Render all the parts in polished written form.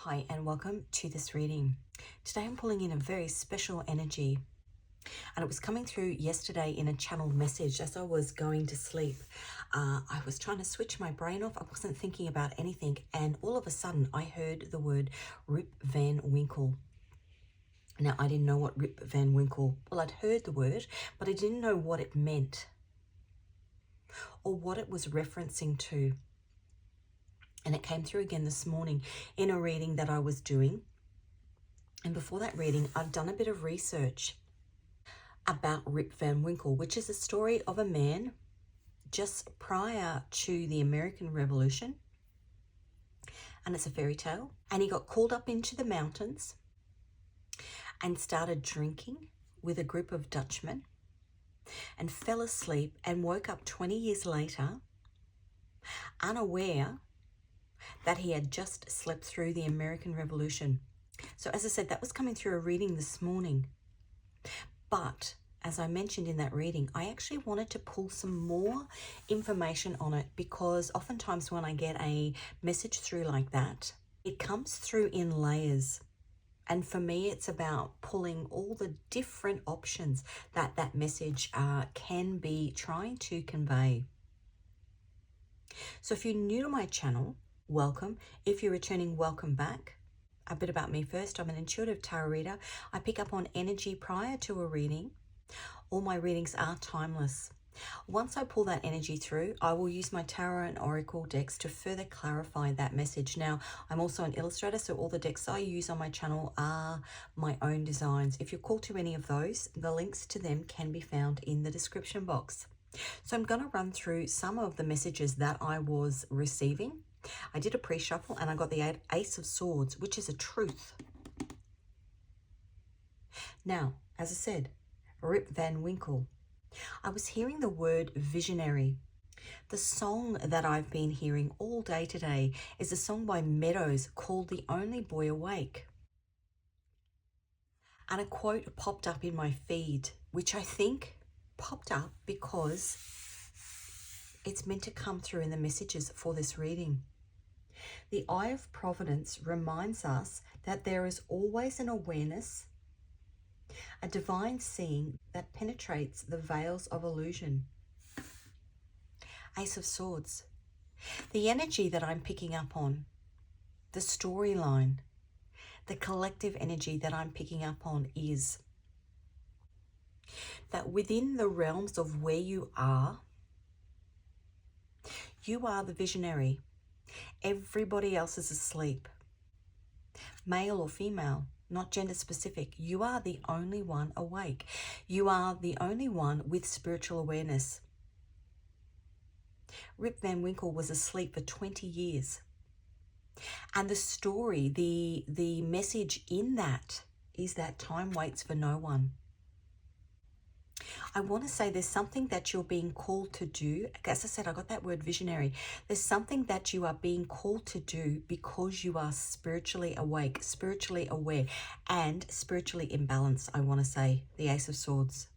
Hi and welcome to this reading. Today I'm pulling in a very special energy, and it was coming through yesterday in a channeled message as I was going to sleep. I was trying to switch my brain off. I wasn't thinking about anything, and all of a sudden I heard the word Rip Van Winkle. Now, I didn't know what Rip Van Winkle, well, I'd heard the word, but I didn't know what it meant or what it was referencing to. And it came through again this morning in a reading that I was doing. And before that reading, I've done a bit of research about Rip Van Winkle, which is a story of a man just prior to the American Revolution. And it's a fairy tale. And he got called up into the mountains and started drinking with a group of Dutchmen and fell asleep and woke up 20 years later, unaware that he had just slept through the American Revolution. So as I said, that was coming through a reading this morning. But as I mentioned in that reading, I actually wanted to pull some more information on it, because oftentimes when I get a message through like that, it comes through in layers. And for me, it's about pulling all the different options that that message can be trying to convey. So if you're new to my channel, welcome. If you're returning, welcome back. A bit about me first. I'm an intuitive tarot reader. I pick up on energy prior to a reading. All my readings are timeless. Once I pull that energy through, I will use my tarot and oracle decks to further clarify that message. Now, I'm also an illustrator, so all the decks I use on my channel are my own designs. If you're called to any of those, the links to them can be found in the description box. So I'm going to run through some of the messages that I was receiving. I did a pre-shuffle and I got the Ace of Swords, which is a truth. Now, as I said, Rip Van Winkle. I was hearing the word visionary. The song that I've been hearing all day today is a song by Meadows called The Only Boy Awake. And a quote popped up in my feed, which I think popped up because it's meant to come through in the messages for this reading. The Eye of Providence reminds us that there is always an awareness, a divine seeing that penetrates the veils of illusion. Ace of Swords. The energy that I'm picking up on, the storyline, the collective energy that I'm picking up on is that within the realms of where you are the visionary. Everybody else is asleep. Male or female, not gender specific. You are the only one awake. You are the only one with spiritual awareness. Rip Van Winkle was asleep for 20 years. And the story, the message in that is that time waits for no one. I want to say there's something that you're being called to do. As I said, I got that word visionary. There's something that you are being called to do because you are spiritually awake, spiritually aware, and spiritually imbalanced, I want to say. The Ace of Swords.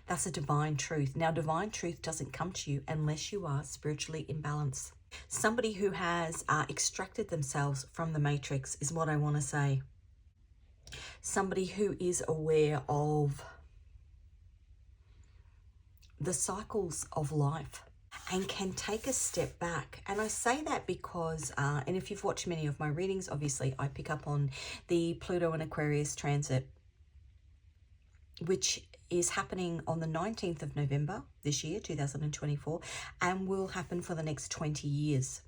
That's a divine truth. Now, divine truth doesn't come to you unless you are spiritually imbalanced. Somebody who has extracted themselves from the matrix is what I want to say. Somebody who is aware of the cycles of life and can take a step back. And I say that because, and if you've watched many of my readings, obviously I pick up on the Pluto and Aquarius transit, which is happening on the 19th of November this year, 2024, and will happen for the next 20 years.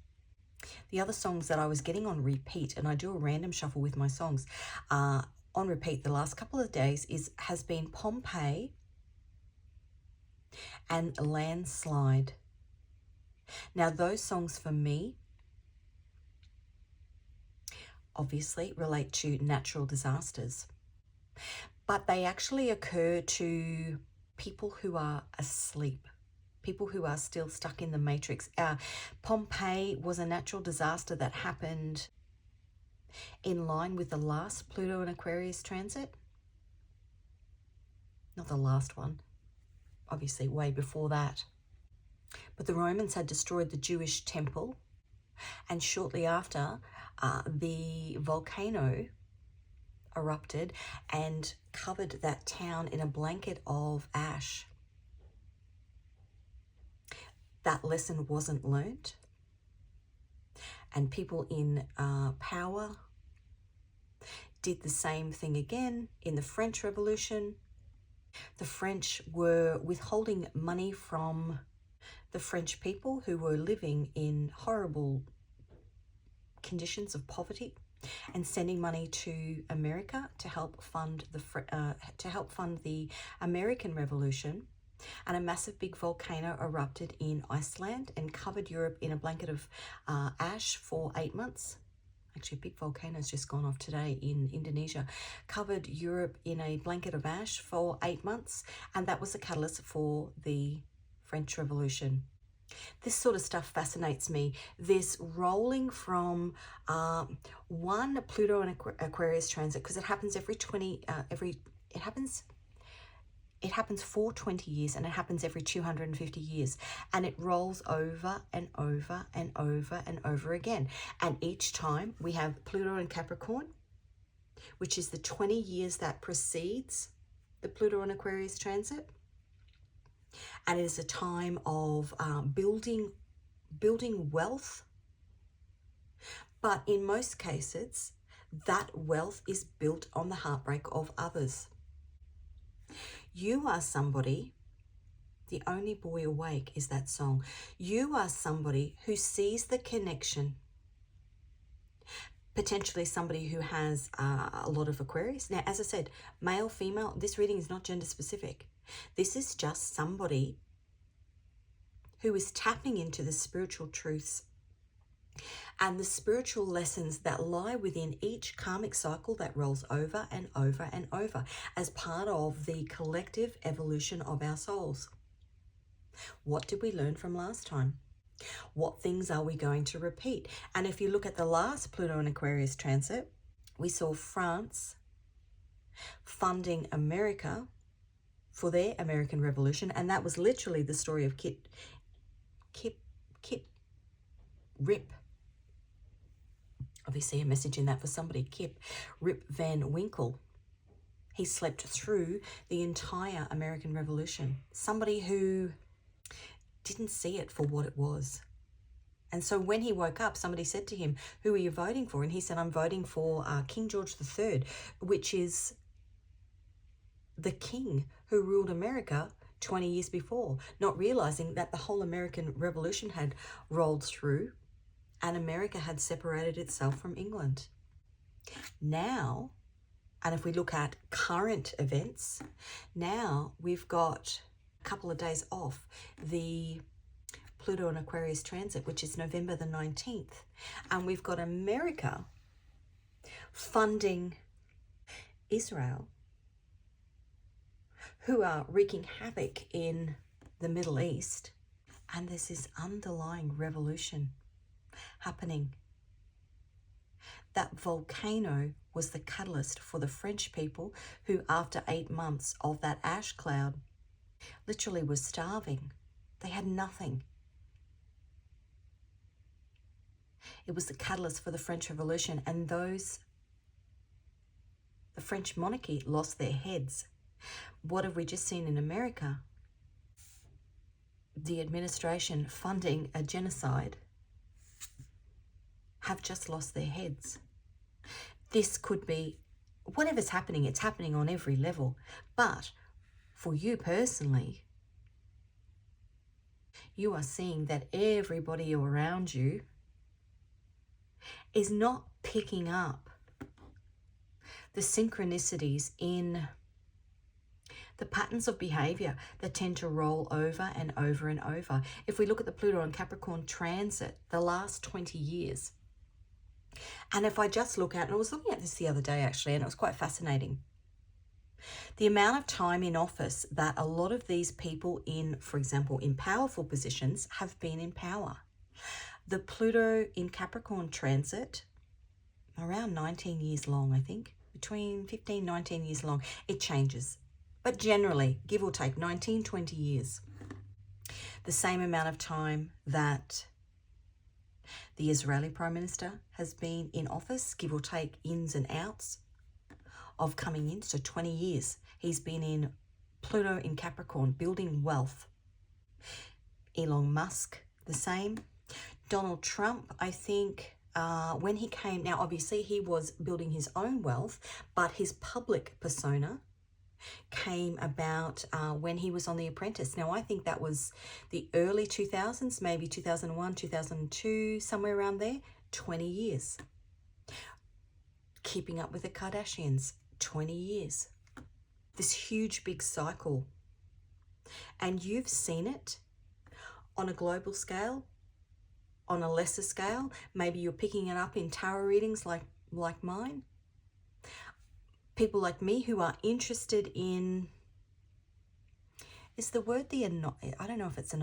The other songs that I was getting on repeat, and I do a random shuffle with my songs, on repeat the last couple of days has been Pompeii and Landslide. Now, those songs for me obviously relate to natural disasters, but they actually occur to people who are asleep, people who are still stuck in the matrix. Pompeii was a natural disaster that happened in line with the last Pluto and Aquarius transit. Not the last one, obviously way before that. But the Romans had destroyed the Jewish temple, and shortly after, the volcano erupted and covered that town in a blanket of ash. That lesson wasn't learnt, and people in power did the same thing again in the French Revolution. The French were withholding money from the French people who were living in horrible conditions of poverty, and sending money to America to help fund the American Revolution. And a massive big volcano erupted in Iceland and covered Europe in a blanket of ash for 8 months. Actually, a big volcano has just gone off today in Indonesia. Covered Europe in a blanket of ash for 8 months, and that was the catalyst for the French Revolution. This sort of stuff fascinates me. This rolling from one Pluto and Aquarius transit, because it happens it happens for 20 years, and it happens every 250 years, and it rolls over and over and over and over again. And each time we have Pluto and Capricorn, which is the 20 years that precedes the Pluto and Aquarius transit. And it is a time of building wealth. But in most cases, that wealth is built on the heartbreak of others. You are somebody, the only boy awake is that song. You are somebody who sees the connection. Potentially somebody who has a lot of Aquarius. Now, as I said, male, female, this reading is not gender specific. This is just somebody who is tapping into the spiritual truths and the spiritual lessons that lie within each karmic cycle that rolls over and over and over as part of the collective evolution of our souls. What did we learn from last time? What things are we going to repeat? And if you look at the last Pluto and Aquarius transit, we saw France funding America for their American Revolution, and that was literally the story of Rip. Obviously a message in that for somebody. Rip Van Winkle. He slept through the entire American Revolution. Somebody who didn't see it for what it was. And so when he woke up, somebody said to him, "Who are you voting for?" And he said, "I'm voting for King George III, which is the king who ruled America 20 years before," not realizing that the whole American Revolution had rolled through and America had separated itself from England. Now, and if we look at current events, now we've got a couple of days off the Pluto and Aquarius transit, which is November the 19th. And we've got America funding Israel, who are wreaking havoc in the Middle East. And there's this underlying revolution happening. That volcano was the catalyst for the French people who, after 8 months of that ash cloud, literally was starving. They had nothing. It was the catalyst for the French Revolution, and the French monarchy lost their heads. What have we just seen in America? The administration funding a genocide have just lost their heads. This could be, whatever's happening, it's happening on every level. But for you personally, you are seeing that everybody around you is not picking up the synchronicities in the patterns of behavior that tend to roll over and over and over. If we look at the Pluto and Capricorn transit, the last 20 years, and if I just look at, and I was looking at this the other day actually, and it was quite fascinating, the amount of time in office that a lot of these people in, for example, in powerful positions have been in power. The Pluto in Capricorn transit, around 19 years long, I think, between 15, 19 years long. It changes, but generally, give or take, 19, 20 years. The same amount of time that The Israeli Prime Minister has been in office, give or take ins and outs of coming in. So 20 years he's been in Pluto in Capricorn, building wealth. Elon Musk, the same. Donald Trump, I think, when he came, now obviously he was building his own wealth, but his public persona came about when he was on The Apprentice. Now I think that was the early 2000s, maybe 2001, 2002, somewhere around there. 20 years. Keeping Up with the Kardashians, 20 years. This huge big cycle. And you've seen it on a global scale, on a lesser scale. Maybe you're picking it up in tarot readings like mine. People like me who are interested in, is the word I don't know if it's an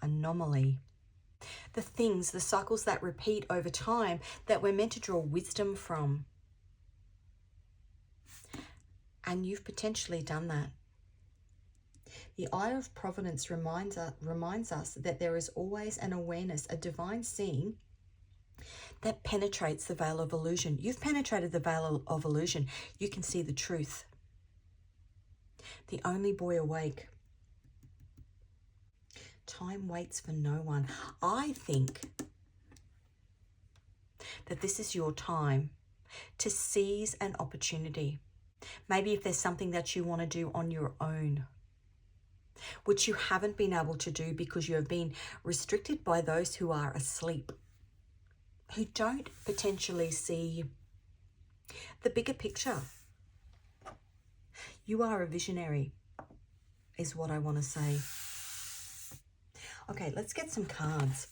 anomaly. The things, the cycles that repeat over time that we're meant to draw wisdom from. And you've potentially done that. The Eye of Providence reminds us that there is always an awareness, a divine seeing that penetrates the veil of illusion. You've penetrated the veil of illusion. You can see the truth. The only boy awake. Time waits for no one. I think that this is your time to seize an opportunity. Maybe if there's something that you want to do on your own, which you haven't been able to do because you have been restricted by those who are asleep, who don't potentially see the bigger picture. You are a visionary, is what I want to say. Okay, let's get some cards.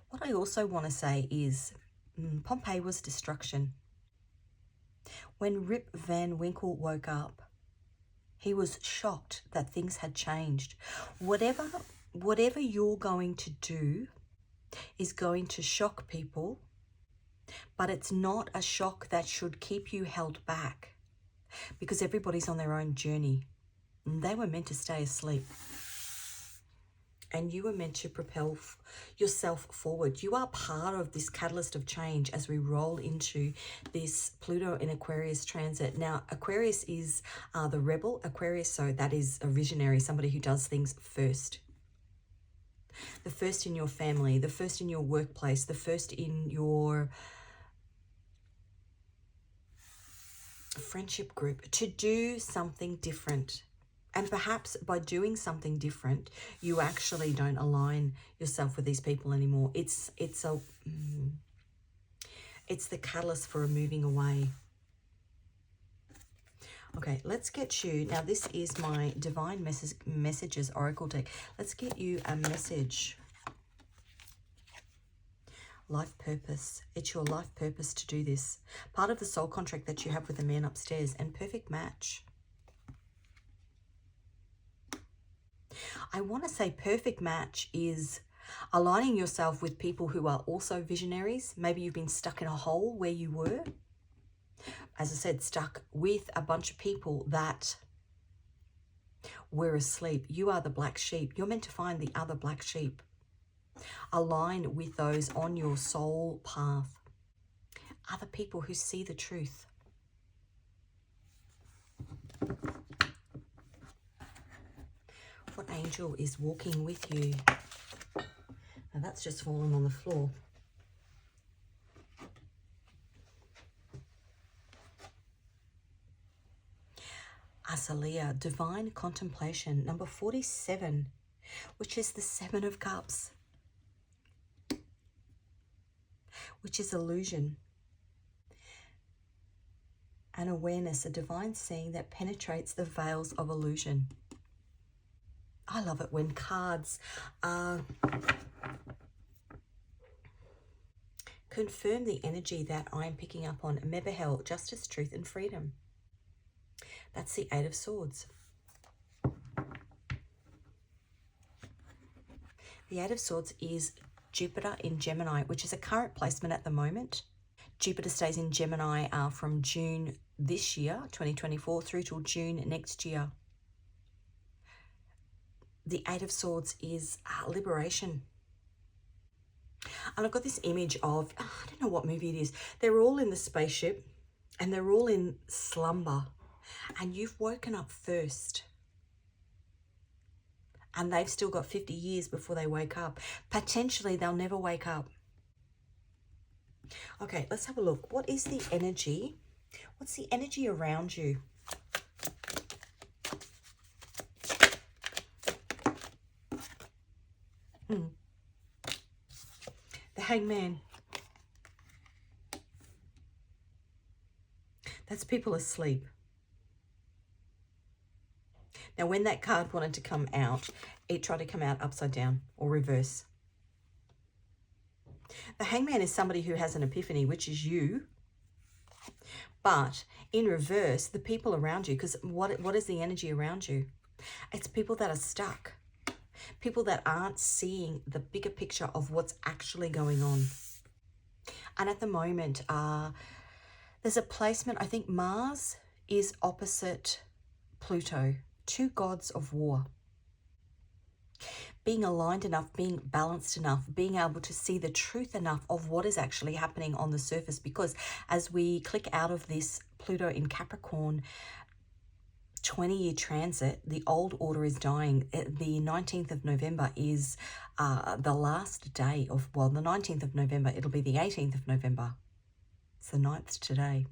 What I also want to say is Pompeii was destruction. When Rip Van Winkle woke up, he was shocked that things had changed. Whatever you're going to do is going to shock people, but it's not a shock that should keep you held back, because everybody's on their own journey. They were meant to stay asleep. And you were meant to propel yourself forward. You are part of this catalyst of change as we roll into this Pluto in Aquarius transit. Now, Aquarius is the rebel Aquarius, so that is a visionary, somebody who does things first. The first in your family, the first in your workplace, the first in your friendship group, to do something different. And perhaps by doing something different, you actually don't align yourself with these people anymore. It's the catalyst for a moving away. Okay, let's get you, now this is my Divine Messages Oracle deck. Let's get you a message. Life purpose. It's your life purpose to do this. Part of the soul contract that you have with the man upstairs, and perfect match. I want to say perfect match is aligning yourself with people who are also visionaries. Maybe you've been stuck in a hole where you were. As I said, stuck with a bunch of people that were asleep. You are the black sheep. You're meant to find the other black sheep. Align with those on your soul path. Other people who see the truth. What angel is walking with you? Now that's just fallen on the floor. Azalea, Divine Contemplation, number 47, which is the Seven of Cups, which is illusion. An awareness, a divine seeing that penetrates the veils of illusion. I love it when cards confirm the energy that I'm picking up on. Mebahel, Justice, Truth and Freedom. That's the Eight of Swords. The Eight of Swords is Jupiter in Gemini, which is a current placement at the moment. Jupiter stays in Gemini from June this year, 2024, through till June next year. The Eight of Swords is liberation. And I've got this image of, I don't know what movie it is. They're all in the spaceship and they're all in slumber. And you've woken up first. And they've still got 50 years before they wake up. Potentially, they'll never wake up. Okay, let's have a look. What is the energy? What's the energy around you? The Hangman. That's people asleep. Now, when that card wanted to come out, it tried to come out upside down or reverse. The Hangman is somebody who has an epiphany, which is you. But in reverse, the people around you, because what is the energy around you? It's people that are stuck. People that aren't seeing the bigger picture of what's actually going on. And at the moment, there's a placement. I think Mars is opposite Pluto, two gods of war. Being aligned enough, being balanced enough, being able to see the truth enough of what is actually happening on the surface. Because as we click out of this Pluto in Capricorn 20-year transit, the old order is dying. The 19th of November is the last day of, well, the 19th of November, it'll be the 18th of November. It's the 9th today.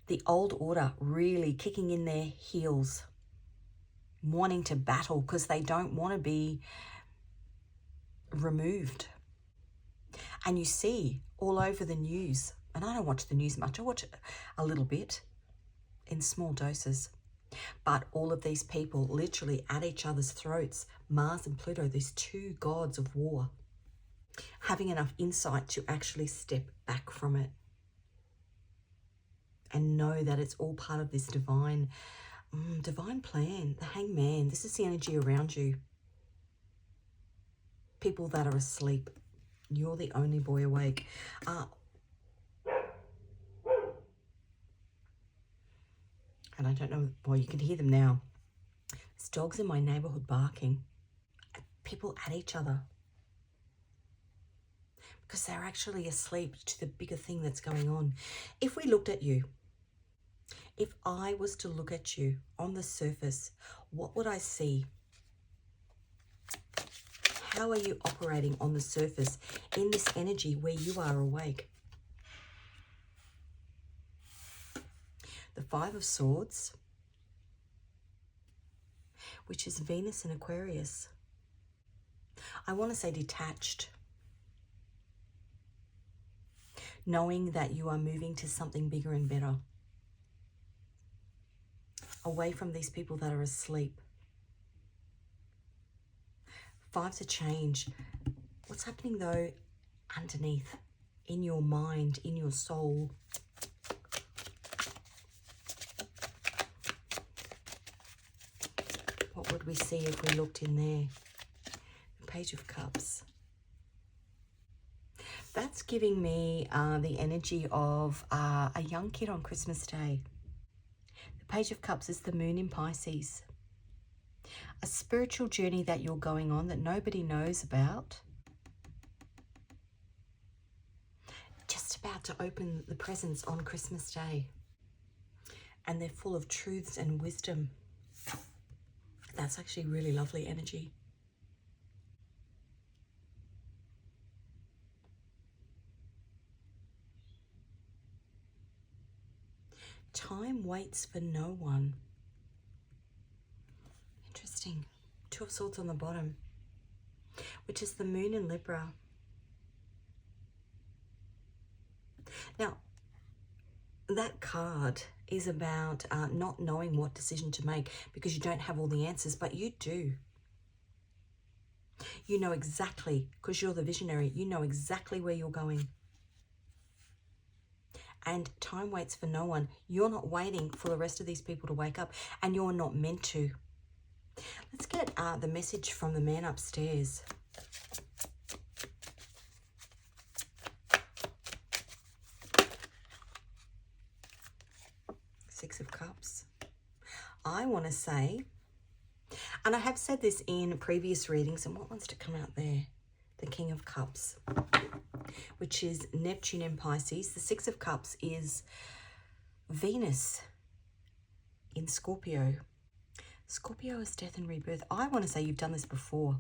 The old order really kicking in their heels, wanting to battle because they don't want to be removed. And you see all over the news, and I don't watch the news much, I watch a little bit in small doses, but all of these people literally at each other's throats, Mars and Pluto, these two gods of war, having enough insight to actually step back from it and know that it's all part of this divine plan. The Hangman, this is the energy around you. People that are asleep. You're the only boy awake. And I don't know, well, you can hear them now. There's dogs in my neighborhood barking. People at each other. Because they're actually asleep to the bigger thing that's going on. If we looked at you, if I was to look at you on the surface, what would I see? How are you operating on the surface in this energy where you are awake? The Five of Swords, which is Venus in Aquarius. I want to say detached. Knowing that you are moving to something bigger and better. Away from these people that are asleep. Fives of change. What's happening though underneath, in your mind, in your soul? What would we see if we looked in there? The Page of Cups. That's giving me the energy of a young kid on Christmas Day. The Page of Cups is the moon in Pisces. A spiritual journey that you're going on that nobody knows about. Just about to open the presents on Christmas Day. And they're full of truths and wisdom. That's actually really lovely energy. Time waits for no one. Interesting. Two of Swords on the bottom, which is the moon in Libra. Now, that card is about not knowing what decision to make because you don't have all the answers, but you do. You know exactly, because you're the visionary, you know exactly where you're going. And time waits for no one. You're not waiting for the rest of these people to wake up, and you're not meant to. Let's get the message from the man upstairs. Six of Cups. I want to say, and I have said this in previous readings, and what wants to come out there? The King of Cups, which is Neptune in Pisces. The Six of Cups is Venus in Scorpio. Scorpio is death and rebirth. I want to say you've done this before.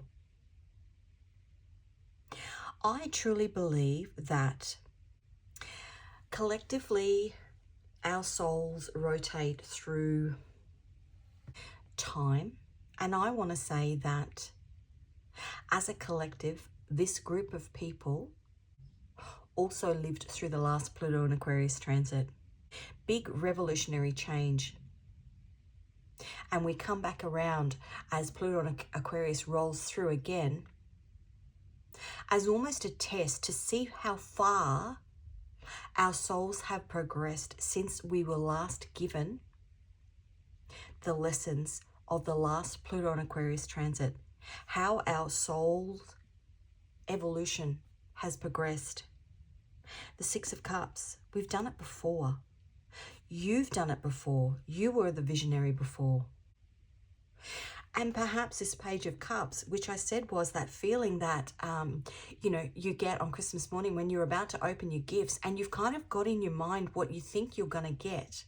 I truly believe that collectively our souls rotate through time. And I want to say that as a collective, this group of people also lived through the last Pluto and Aquarius transit. Big revolutionary change. And we come back around as Pluto and Aquarius rolls through again as almost a test to see how far our souls have progressed since we were last given the lessons of the last Pluto and Aquarius transit, how our soul's evolution has progressed. The Six of Cups, we've done it before. You've done it before. You were the visionary before. And perhaps this Page of Cups, which I said was that feeling that, you get on Christmas morning when you're about to open your gifts and you've kind of got in your mind what you think you're going to get.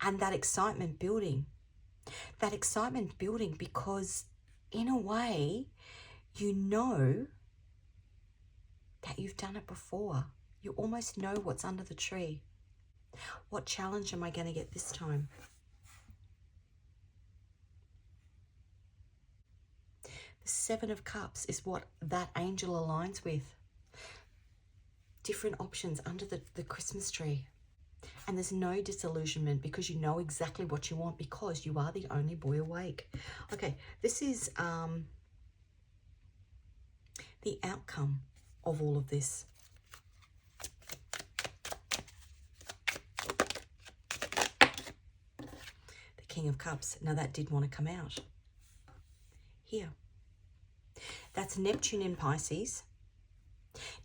And that excitement building. That excitement building because in a way, you know that you've done it before. You almost know what's under the tree. What challenge am I going to get this time? The Seven of Cups is what that angel aligns with. Different options under the Christmas tree. And there's no disillusionment because you know exactly what you want because you are the only boy awake. Okay, this is the outcome of all of this. The King of Cups. Now that did want to come out. Here. That's Neptune in Pisces.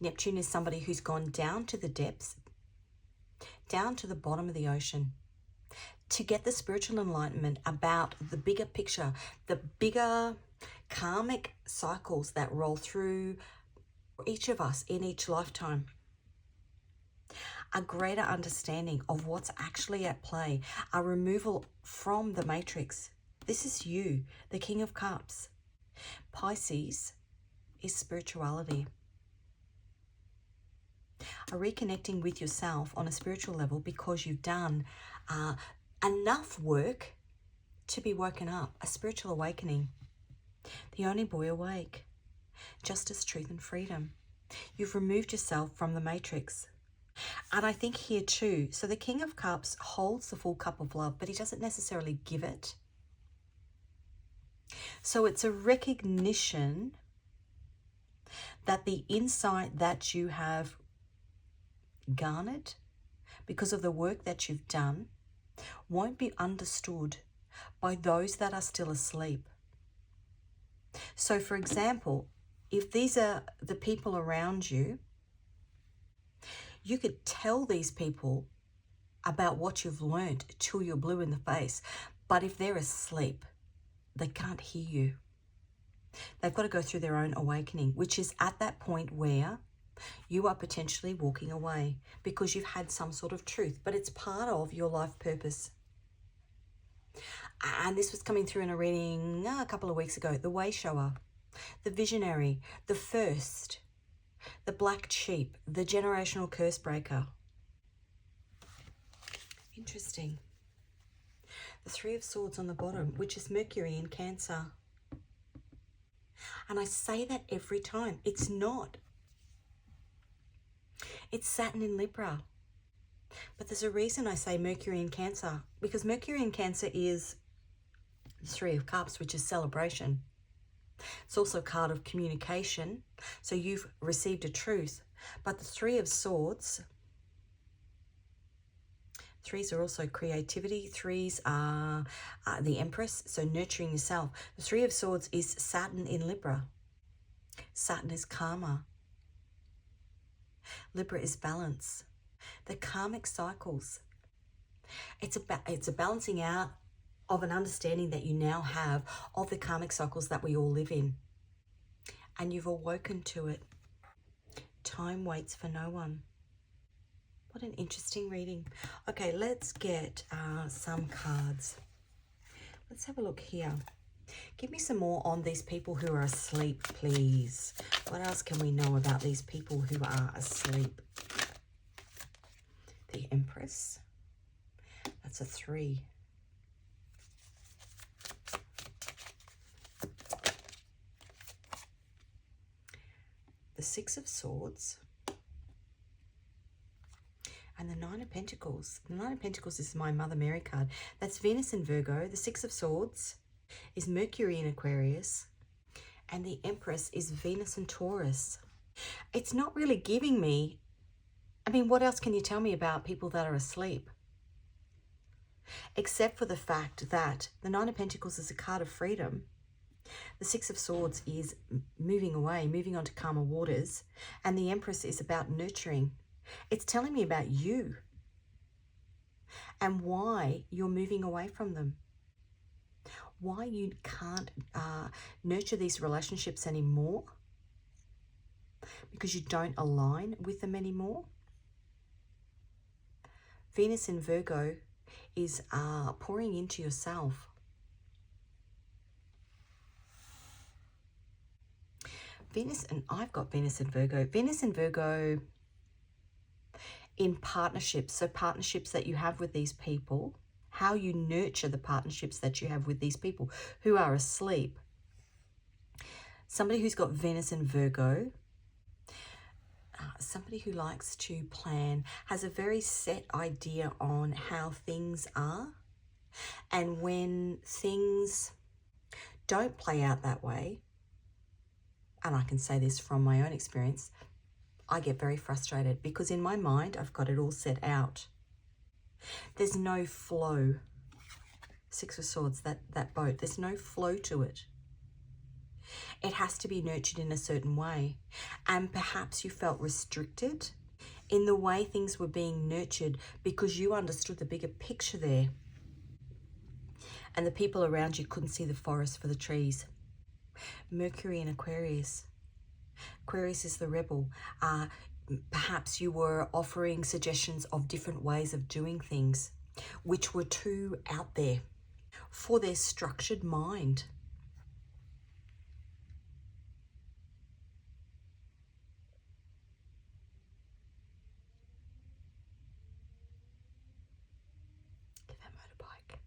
Neptune is somebody who's gone down to the depths, down to the bottom of the ocean, to get the spiritual enlightenment about the bigger picture, the bigger karmic cycles that roll through each of us in each lifetime. A greater understanding of what's actually at play, a removal from the matrix. This is you, the King of Cups. Pisces is spirituality. A reconnecting with yourself on a spiritual level because you've done enough work to be woken up. A spiritual awakening. The only boy awake. Justice, truth, and freedom. You've removed yourself from the matrix. And I think here too, so the King of Cups holds the full cup of love, but he doesn't necessarily give it. So it's a recognition that the insight that you have garnered because of the work that you've done won't be understood by those that are still asleep. So for example, if these are the people around you, you could tell these people about what you've learned till you're blue in the face. But if they're asleep, they can't hear you. They've got to go through their own awakening, which is at that point where you are potentially walking away because you've had some sort of truth, but it's part of your life purpose. And this was coming through in a reading a couple of weeks ago. The way shower, the visionary, the first, the black sheep, the generational curse breaker. Interesting. The Three of Swords on the bottom, which is Mercury in Cancer. And I say that every time. It's not. It's Saturn in Libra. But there's a reason I say Mercury in Cancer. Because Mercury in Cancer is the Three of Cups, which is celebration. It's also a card of communication. So you've received a truth. But the Three of Swords, threes are also creativity. Threes are the Empress, so nurturing yourself. The Three of Swords is Saturn in Libra. Saturn is karma. Libra is balance. The karmic cycles. It's a balancing out of an understanding that you now have of the karmic cycles that we all live in. And you've awoken to it. Time waits for no one. What an interesting reading. Okay, let's get some cards. Let's have a look here. Give me some more on these people who are asleep, please. What else can we know about these people who are asleep? The Empress. That's a 3. The 6 of Swords. And the 9 of Pentacles. The 9 of Pentacles is my Mother Mary card. That's Venus in Virgo. The 6 of Swords is Mercury in Aquarius. And the Empress is Venus in Taurus. It's not really giving me... I mean, what else can you tell me about people that are asleep? Except for the fact that the 9 of Pentacles is a card of freedom. The 6 of Swords is moving away, moving on to calmer waters. And the Empress is about nurturing. It's telling me about you and why you're moving away from them. Why you can't nurture these relationships anymore. Because you don't align with them anymore. Venus in Virgo is pouring into yourself. I've got Venus in Virgo. Venus in Virgo in partnerships. So partnerships that you have with these people. How you nurture the partnerships that you have with these people who are asleep. Somebody who's got Venus in Virgo. Somebody who likes to plan, has a very set idea on how things are. And when things don't play out that way, and I can say this from my own experience, I get very frustrated because in my mind, I've got it all set out. There's no flow. 6 of Swords, that boat, there's no flow to it. It has to be nurtured in a certain way. And perhaps you felt restricted in the way things were being nurtured because you understood the bigger picture there. And the people around you couldn't see the forest for the trees. Mercury in Aquarius. Aquarius is the rebel. Perhaps you were offering suggestions of different ways of doing things, which were too out there for their structured mind. Get that motorbike.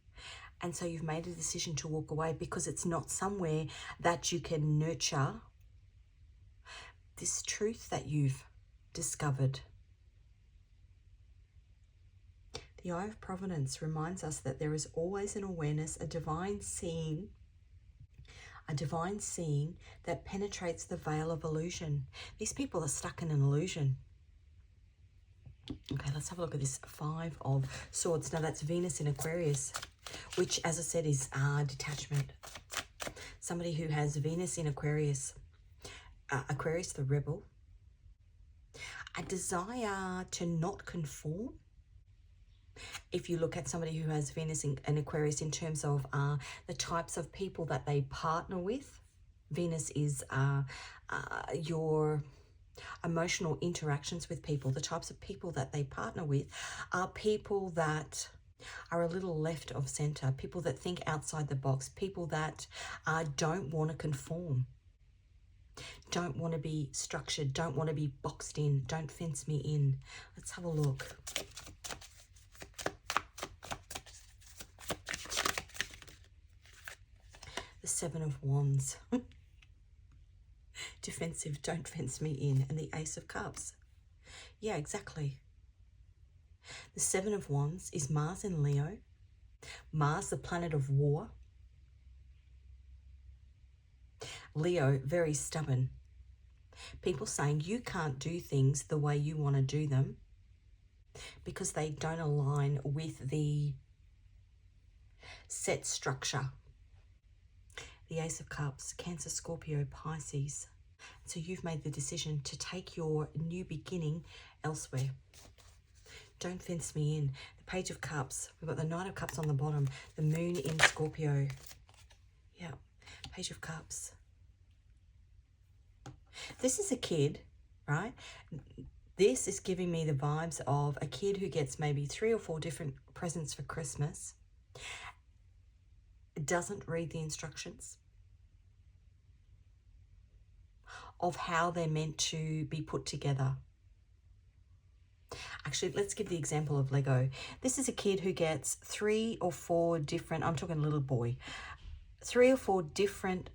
And so you've made a decision to walk away because it's not somewhere that you can nurture this truth that you've discovered. The Eye of Providence reminds us that there is always an awareness, a divine seeing that penetrates the veil of illusion. These people are stuck in an illusion. Okay, let's have a look at this 5 of Swords. Now that's Venus in Aquarius, which, as I said, is detachment. Somebody who has Venus in Aquarius, Aquarius the rebel, a desire to not conform. If you look at somebody who has Venus in Aquarius in terms of the types of people that they partner with, Venus is your emotional interactions with people. The types of people that they partner with are people that are a little left of center, people that think outside the box, people that don't want to conform, don't want to be structured, don't want to be boxed in, don't fence me in. Let's have a look. The 7 of Wands. Defensive, don't fence me in. And the Ace of Cups. Yeah, exactly. The 7 of Wands is Mars in Leo. Mars, the planet of war. Leo, very stubborn. People saying you can't do things the way you want to do them because they don't align with the set structure. The Ace of Cups, Cancer, Scorpio, Pisces. So you've made the decision to take your new beginning elsewhere. Don't fence me in. The Page of Cups. We've got the Knight of Cups on the bottom. The Moon in Scorpio. Yeah. Page of Cups. This is a kid, right? This is giving me the vibes of a kid who gets maybe 3 or 4 different presents for Christmas. Doesn't read the instructions of how they're meant to be put together. Actually, let's give the example of Lego. This is a kid who gets 3 or 4 different, I'm talking little boy, 3 or 4 different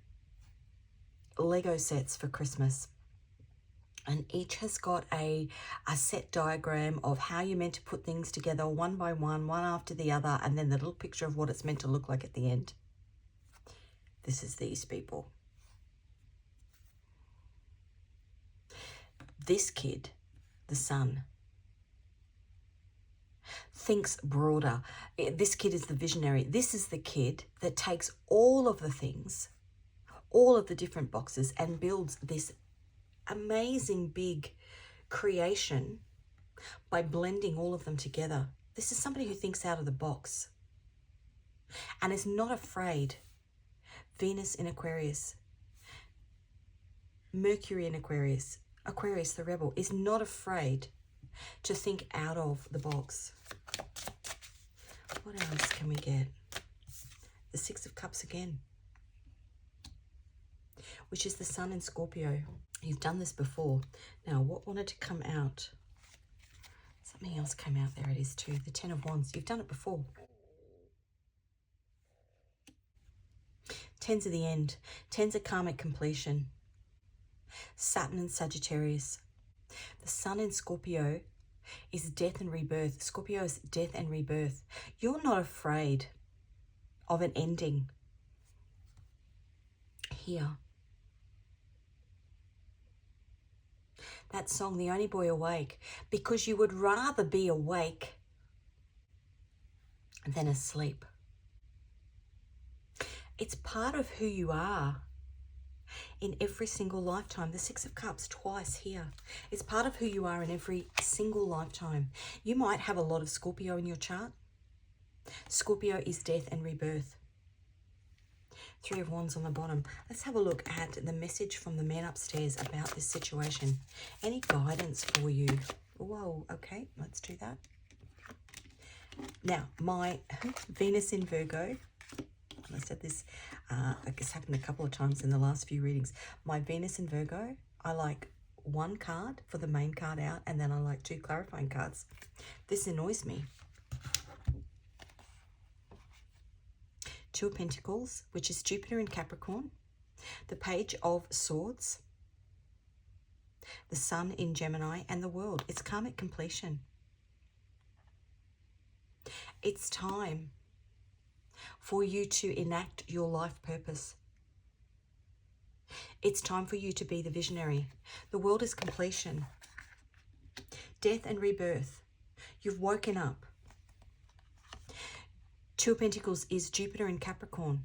Lego sets for Christmas. And each has got a set diagram of how you're meant to put things together one by one after the other, and then the little picture of what it's meant to look like at the end. This is these people. This kid, the Sun, thinks broader. This kid is the visionary. This is the kid that takes all of the things, all of the different boxes, and builds this amazing big creation by blending all of them together. This is somebody who thinks out of the box and is not afraid. Venus in Aquarius, Mercury in Aquarius, Aquarius the rebel, is not afraid to think out of the box. What else can we get? The Six of Cups again, which is the Sun in Scorpio. You've done this before. Now, what wanted to come out? Something else came out. There it is too. The Ten of Wands. You've done it before. Tens are the end. Tens are karmic completion. Saturn and Sagittarius. The Sun in Scorpio is death and rebirth. Scorpio is death and rebirth. You're not afraid of an ending here. That song, The Only Boy Awake, because you would rather be awake than asleep. It's part of who you are in every single lifetime. The Six of Cups twice here. It's part of who you are in every single lifetime. You might have a lot of Scorpio in your chart. Scorpio is death and rebirth. Three of Wands on the bottom. Let's have a look at the message from the man upstairs about this situation. Any guidance for you? Whoa, okay, let's do that. Now, my Venus in Virgo, I said this, it's happened a couple of times in the last few readings. My Venus in Virgo, I like one card for the main card out, and then I like 2 clarifying cards. This annoys me. 2 of Pentacles, which is Jupiter in Capricorn. The Page of Swords. The Sun in Gemini, and the World. It's karmic completion. It's time for you to enact your life purpose. It's time for you to be the visionary. The world is completion. Death and rebirth. You've woken up. 2 of Pentacles is Jupiter in Capricorn.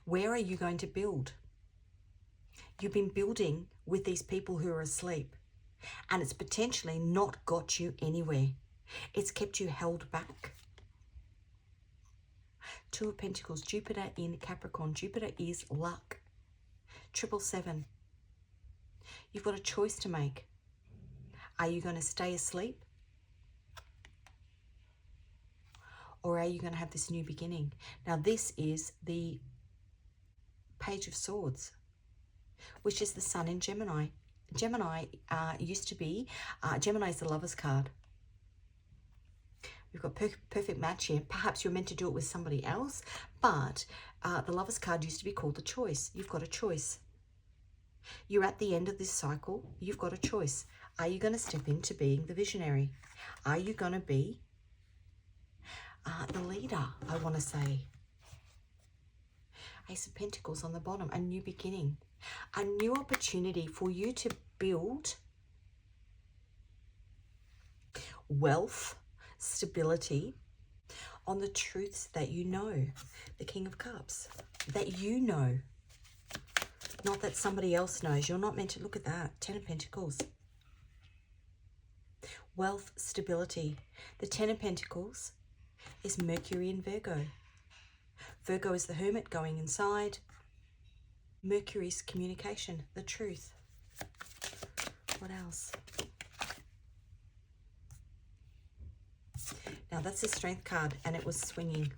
Where are you going to build? You've been building with these people who are asleep, and it's potentially not got you anywhere. It's kept you held back. 2 of Pentacles, Jupiter in Capricorn. Jupiter is luck. 777. You've got a choice to make. Are you going to stay asleep? Or are you going to have this new beginning? Now, this is the Page of Swords, which is the Sun in Gemini. Gemini used to be, Gemini is the Lover's card. We've got perfect match here. Perhaps you're meant to do it with somebody else, but the Lover's card used to be called the Choice. You've got a choice. You're at the end of this cycle. You've got a choice. Are you going to step into being the visionary? Are you going to be the leader, I want to say? Ace of Pentacles on the bottom, a new beginning, a new opportunity for you to build wealth, stability on the truths that you know. The King of Cups, that you know, not that somebody else knows. You're not meant to look at that. 10 of Pentacles. wealth, stability. The Ten of Pentacles is Mercury in Virgo. Virgo is the hermit going inside. Mercury's communication, the truth. What else? Now that's the Strength card, and it was swinging.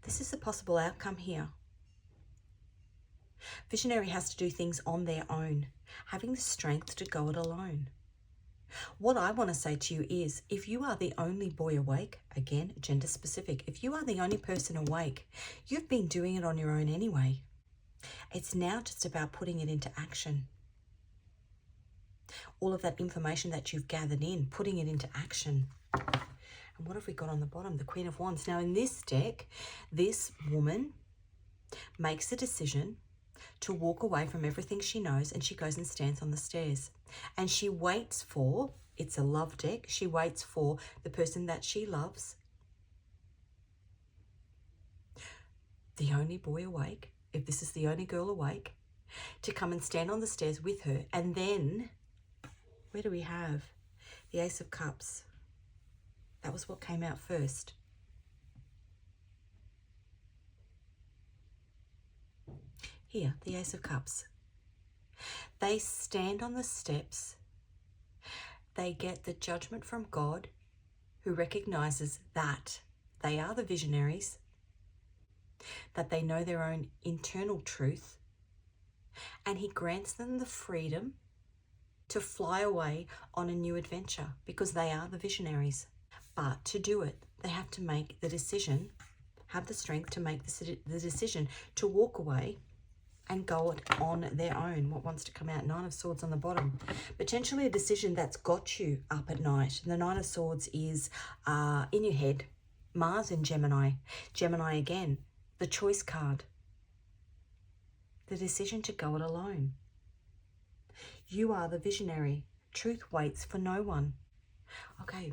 This is a possible outcome here. Visionary has to do things on their own, having the strength to go it alone. What I want to say to you is, if you are the only boy awake, again, gender specific, if you are the only person awake, you've been doing it on your own anyway. It's now just about putting it into action. All of that information that you've gathered in, putting it into action. And what have we got on the bottom? The Queen of Wands. Now in this deck, this woman makes the decision to walk away from everything she knows, and she goes and stands on the stairs. And she waits for, it's a love deck, she waits for the person that she loves, the only boy awake, if this is the only girl awake, to come and stand on the stairs with her. And then, where do we have? The Ace of Cups. That was what came out first. Here, the Ace of Cups. They stand on the steps. They get the judgment from God, who recognizes that they are the visionaries, that they know their own internal truth, and he grants them the freedom to fly away on a new adventure because they are the visionaries. But to do it, they have to make the decision, have the strength to make the decision to walk away and go it on their own. What wants to come out? Nine of Swords on the bottom. Potentially a decision that's got you up at night. The Nine of Swords is in your head. Mars in Gemini. Gemini again. The choice card. The decision to go it alone. You are the visionary. Truth waits for no one. Okay,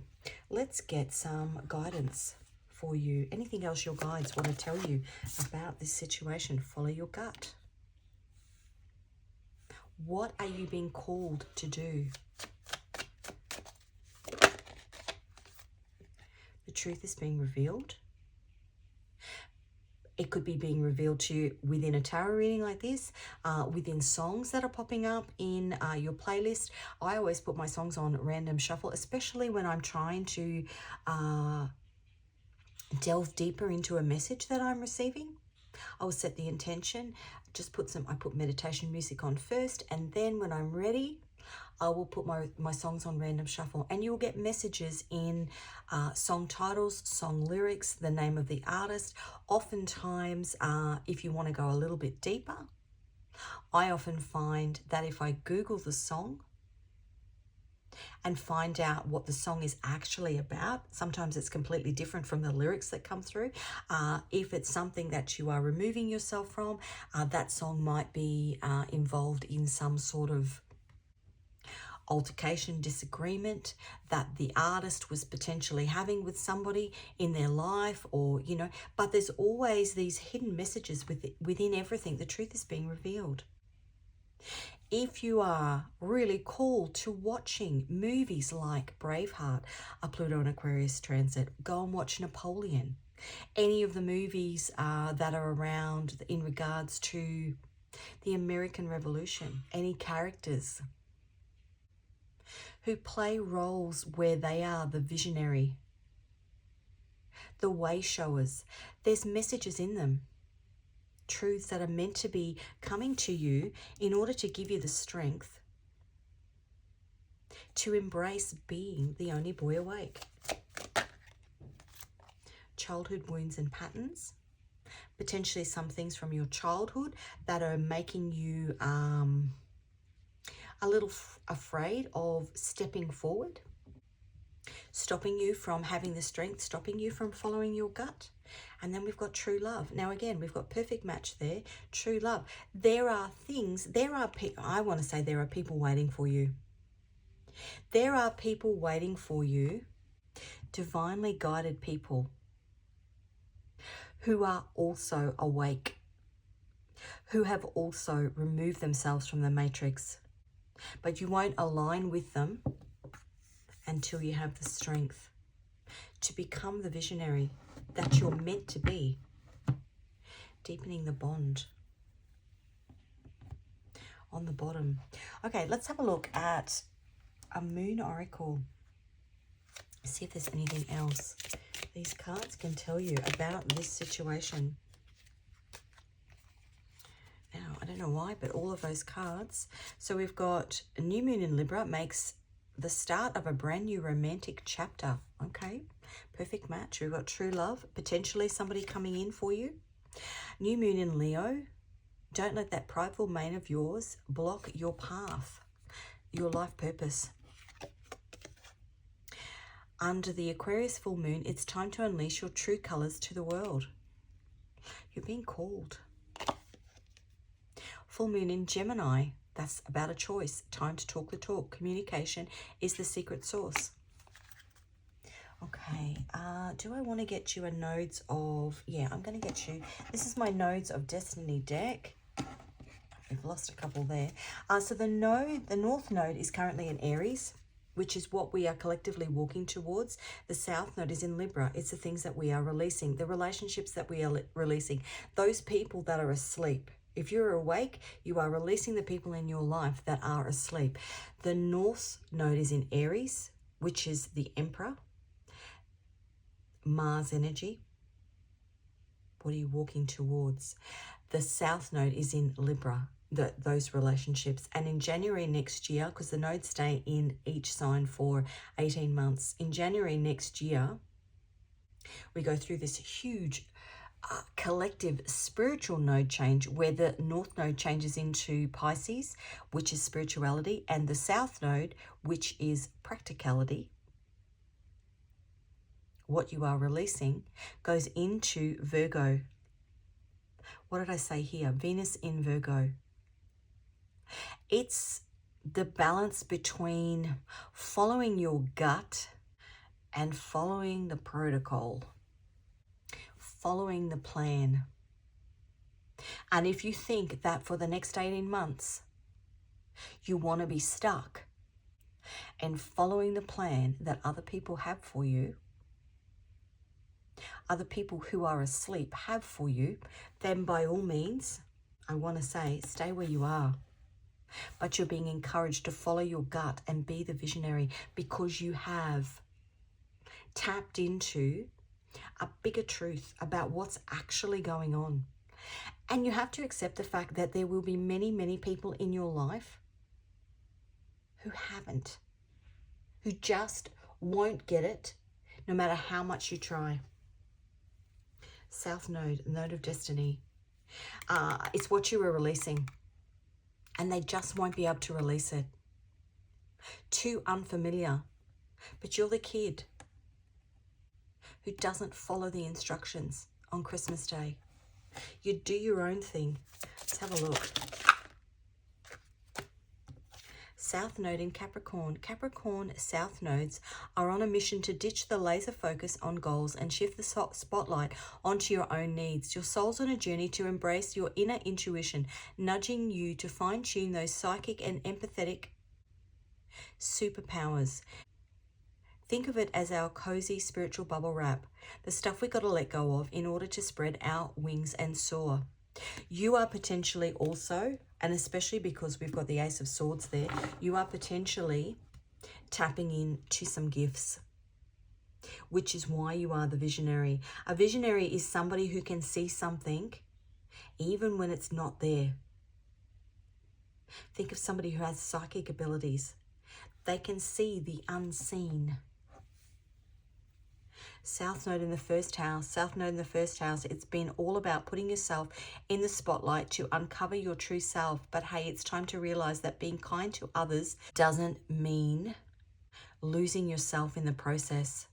let's get some guidance for you. Anything else your guides want to tell you about this situation? Follow your gut. What are you being called to do? The truth is being revealed. It could be being revealed to you within a tarot reading like this, within songs that are popping up in your playlist. I always put my songs on random shuffle, especially when I'm trying to delve deeper into a message that I'm receiving. I will set the intention, I put meditation music on first, and then when I'm ready, I will put my songs on random shuffle, and you'll get messages in song titles, song lyrics, the name of the artist. Oftentimes, if you want to go a little bit deeper, I often find that if I Google the song and find out what the song is actually about, sometimes it's completely different from the lyrics that come through. If it's something that you are removing yourself from, that song might be involved in some sort of altercation, disagreement that the artist was potentially having with somebody in their life, or, you know, but there's always these hidden messages within everything. The truth is being revealed. If you are really called to watching movies like Braveheart, a Pluto and Aquarius transit, go and watch Napoleon. Any of the movies that are around in regards to the American Revolution, any characters who play roles where they are the visionary, the way showers, there's messages in them. Truths that are meant to be coming to you in order to give you the strength to embrace being the only boy awake. Childhood wounds and patterns. Potentially some things from your childhood that are making you a little afraid of stepping forward, stopping you from having the strength, stopping you from following your gut. And then we've got true love. Now again, we've got perfect match there, true love. There are people, I want to say there are people waiting for you. There are people waiting for you, divinely guided people, who are also awake, who have also removed themselves from the matrix. But you won't align with them until you have the strength to become the visionary that you're meant to be. Deepening the bond on the bottom. Okay, let's have a look at a moon oracle. See if there's anything else these cards can tell you about this situation. Now, I don't know why, but all of those cards. So we've got a new moon in Libra makes the start of a brand new romantic chapter. Okay, perfect match. We've got true love, potentially somebody coming in for you. New moon in Leo. Don't let that prideful mane of yours block your path, your life purpose. Under the Aquarius full moon, it's time to unleash your true colors to the world. You're being called. Full moon in Gemini, that's about a choice. Time to talk the talk. Communication is the secret sauce. Okay, do I want to get you a Nodes of... Yeah, I'm going to get you... This is my Nodes of Destiny deck. We've lost a couple there. So the North Node is currently in Aries, which is what we are collectively walking towards. The South Node is in Libra. It's the things that we are releasing, the relationships that we are releasing, those people that are asleep. If you're awake, you are releasing the people in your life that are asleep. The North Node is in Aries, which is the Emperor, Mars energy. What are you walking towards? The South Node is in Libra, those relationships. And in January next year, because the nodes stay in each sign for 18 months, in January next year, we go through this huge collective spiritual node change where the North Node changes into Pisces, which is spirituality, and the South Node, which is practicality. What you are releasing goes into Virgo. What did I say here? Venus in Virgo. It's the balance between following your gut and following the protocol, following the plan. And if you think that for the next 18 months, you want to be stuck and following the plan that other people have for you, other people who are asleep have for you, then by all means, I want to say, stay where you are. But you're being encouraged to follow your gut and be the visionary because you have tapped into a bigger truth about what's actually going on. And you have to accept the fact that there will be many, many people in your life who haven't, who just won't get it no matter how much you try. South Node, Node of Destiny. It's what you were releasing. And they just won't be able to release it. Too unfamiliar. But you're the kid who doesn't follow the instructions on Christmas Day. You do your own thing. Let's have a look. South Node in Capricorn. Capricorn South Nodes are on a mission to ditch the laser focus on goals and shift the spotlight onto your own needs. Your soul's on a journey to embrace your inner intuition, nudging you to fine-tune those psychic and empathetic superpowers. Think of it as our cozy spiritual bubble wrap, the stuff we got to let go of in order to spread our wings and soar. You are potentially also, and especially because we've got the Ace of Swords there, you are potentially tapping into some gifts, which is why you are the visionary. A visionary is somebody who can see something even when it's not there. Think of somebody who has psychic abilities. They can see the unseen. South Node in the first house, South Node in the first house, it's been all about putting yourself in the spotlight to uncover your true self. But hey, it's time to realize that being kind to others doesn't mean losing yourself in the process.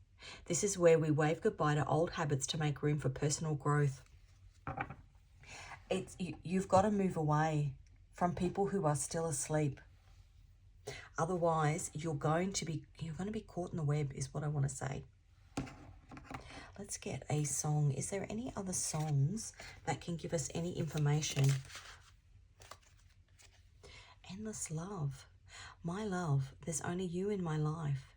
This is where we wave goodbye to old habits to make room for personal growth. You've got to move away from people who are still asleep. Otherwise, you're going to be caught in the web, is what I want to say. Let's get a song. Is there any other songs that can give us any information? Endless love. My love, there's only you in my life.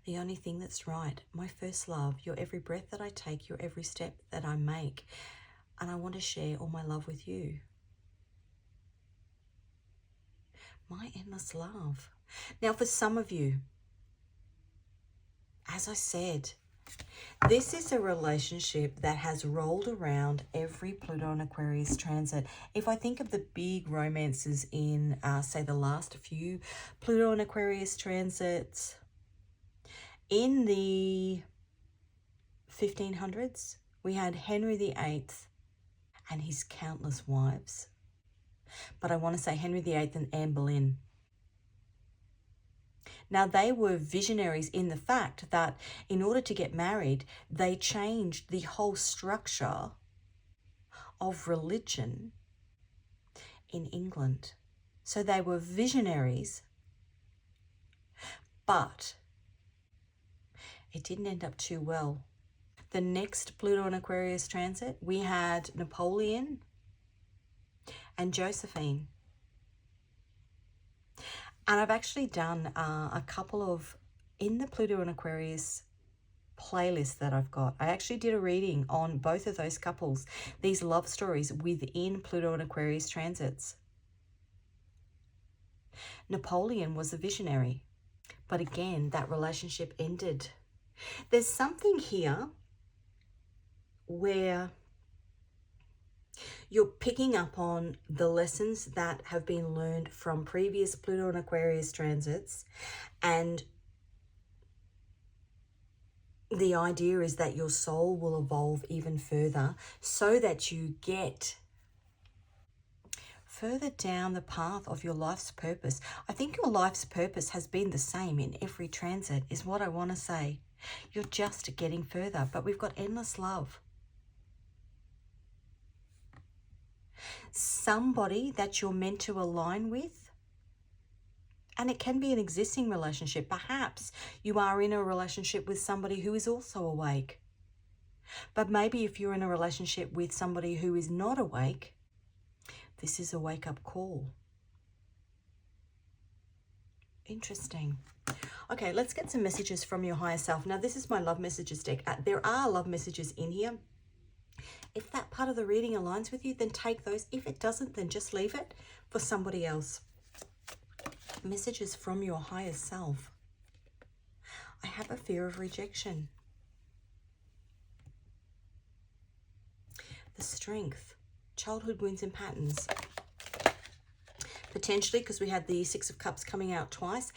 The only thing that's right. My first love. You're every breath that I take. You're every step that I make. And I want to share all my love with you. My endless love. Now, for some of you, as I said, this is a relationship that has rolled around every Pluto and Aquarius transit. If I think of the big romances in, say, the last few Pluto and Aquarius transits, in the 1500s, we had Henry VIII and his countless wives. But I want to say Henry VIII and Anne Boleyn. Now, they were visionaries in the fact that in order to get married, they changed the whole structure of religion in England. So they were visionaries, but it didn't end up too well. The next Pluto and Aquarius transit, we had Napoleon and Josephine. And I've actually done a couple of, in the Pluto and Aquarius playlist that I've got, I actually did a reading on both of those couples, these love stories within Pluto and Aquarius transits. Napoleon was a visionary, but again, that relationship ended. There's something here where you're picking up on the lessons that have been learned from previous Pluto and Aquarius transits, and the idea is that your soul will evolve even further so that you get further down the path of your life's purpose. I think your life's purpose has been the same in every transit, is what I want to say. You're just getting further, but we've got endless love. Somebody that you're meant to align with, and it can be an existing relationship. Perhaps you are in a relationship with somebody who is also awake. But maybe if you're in a relationship with somebody who is not awake, this is a wake-up call. Interesting. Okay, let's get some messages from your higher self. Now, this is my love messages deck. There are love messages in here. If that part of the reading aligns with you, then take those. If it doesn't, then just leave it for somebody else. Messages from your higher self. I have a fear of rejection. The Strength. Childhood wounds and patterns. Potentially, because we had the Six of Cups coming out twice.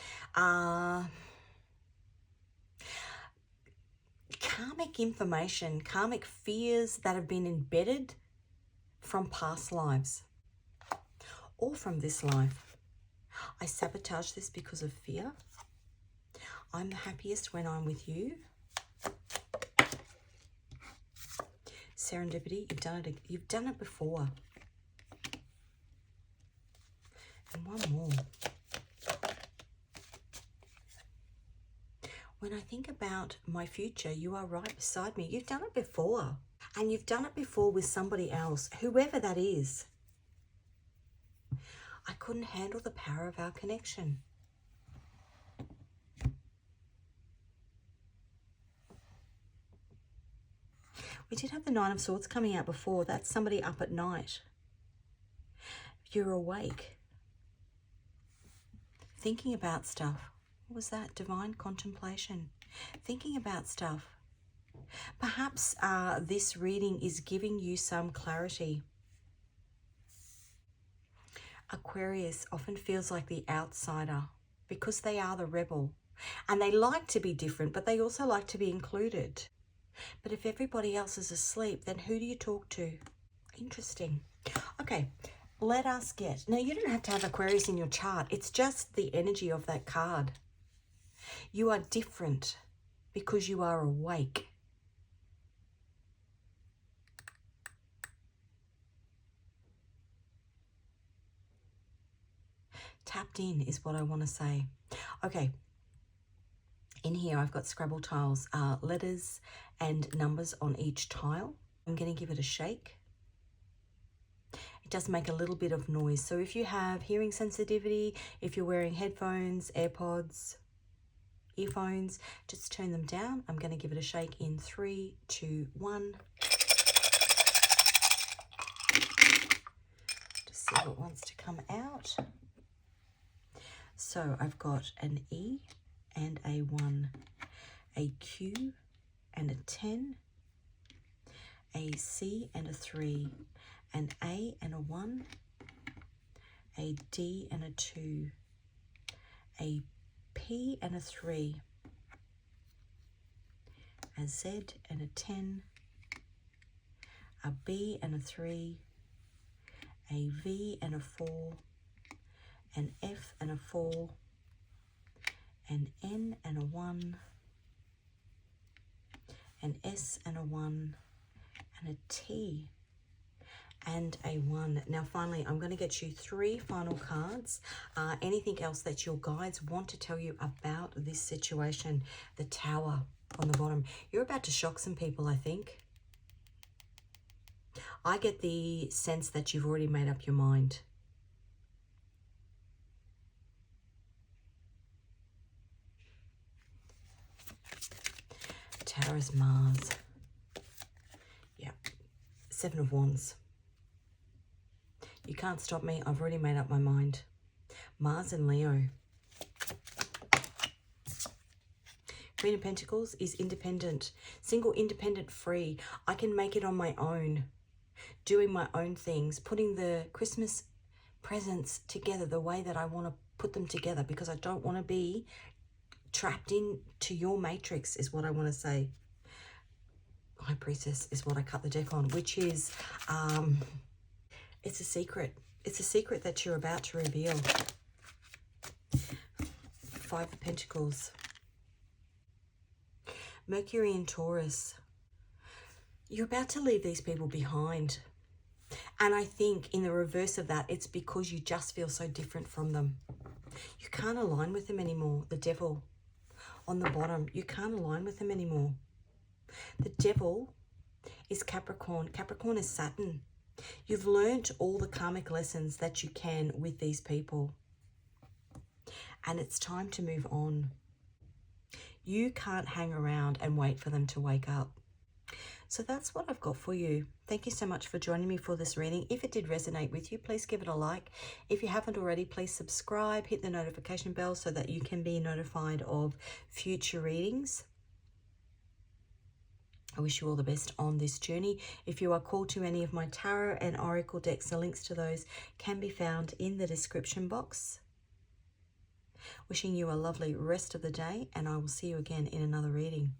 Karmic information, karmic fears that have been embedded from past lives or from this life. I sabotage this because of fear. I'm the happiest when I'm with you. Serendipity, you've done it before. And one more. When I think about my future, you are right beside me. You've done it before. And you've done it before with somebody else, whoever that is. I couldn't handle the power of our connection. We did have the Nine of Swords coming out before. That's somebody up at night. You're awake. Thinking about stuff. What was that? Divine contemplation. Thinking about stuff. Perhaps this reading is giving you some clarity. Aquarius often feels like the outsider because they are the rebel. And they like to be different, but they also like to be included. But if everybody else is asleep, then who do you talk to? Interesting. Okay, let us get... Now, you don't have to have Aquarius in your chart. It's just the energy of that card. You are different because you are awake. Tapped in is what I want to say. Okay. In here, I've got Scrabble tiles, letters and numbers on each tile. I'm going to give it a shake. It does make a little bit of noise. So if you have hearing sensitivity, if you're wearing headphones, AirPods, earphones, just turn them down. I'm going to give it a shake in 3, 2, 1. Just see what wants to come out. So I've got an E and a 1, a Q and a 10, a C and a 3, an A and a 1, a D and a 2, a P and a 3, a Z and a 10, a B and a 3, a V and a 4, an F and a 4, an N and a 1, an S and a 1, and a T and a 1. Now finally, I'm going to get you 3 final cards. Anything else that your guides want to tell you about this situation? The Tower on the bottom. You're about to shock some people, I think. I get the sense that you've already made up your mind. Tower is Mars. Yeah. 7 of Wands. You can't stop me. I've already made up my mind. Mars and Leo. Queen of Pentacles is independent. Single, independent, free. I can make it on my own. Doing my own things. Putting the Christmas presents together the way that I want to put them together, because I don't want to be trapped into your matrix, is what I want to say. High Priestess is what I cut the deck on, which is, it's a secret. It's a secret that you're about to reveal. 5 of Pentacles. Mercury and Taurus. You're about to leave these people behind. And I think in the reverse of that, it's because you just feel so different from them. You can't align with them anymore. The Devil on the bottom. You can't align with them anymore. The Devil is Capricorn. Capricorn is Saturn. You've learned all the karmic lessons that you can with these people. And it's time to move on. You can't hang around and wait for them to wake up. So that's what I've got for you. Thank you so much for joining me for this reading. If it did resonate with you, please give it a like. If you haven't already, please subscribe, hit the notification bell so that you can be notified of future readings. I wish you all the best on this journey. If you are called to any of my tarot and oracle decks, the links to those can be found in the description box. Wishing you a lovely rest of the day, and I will see you again in another reading.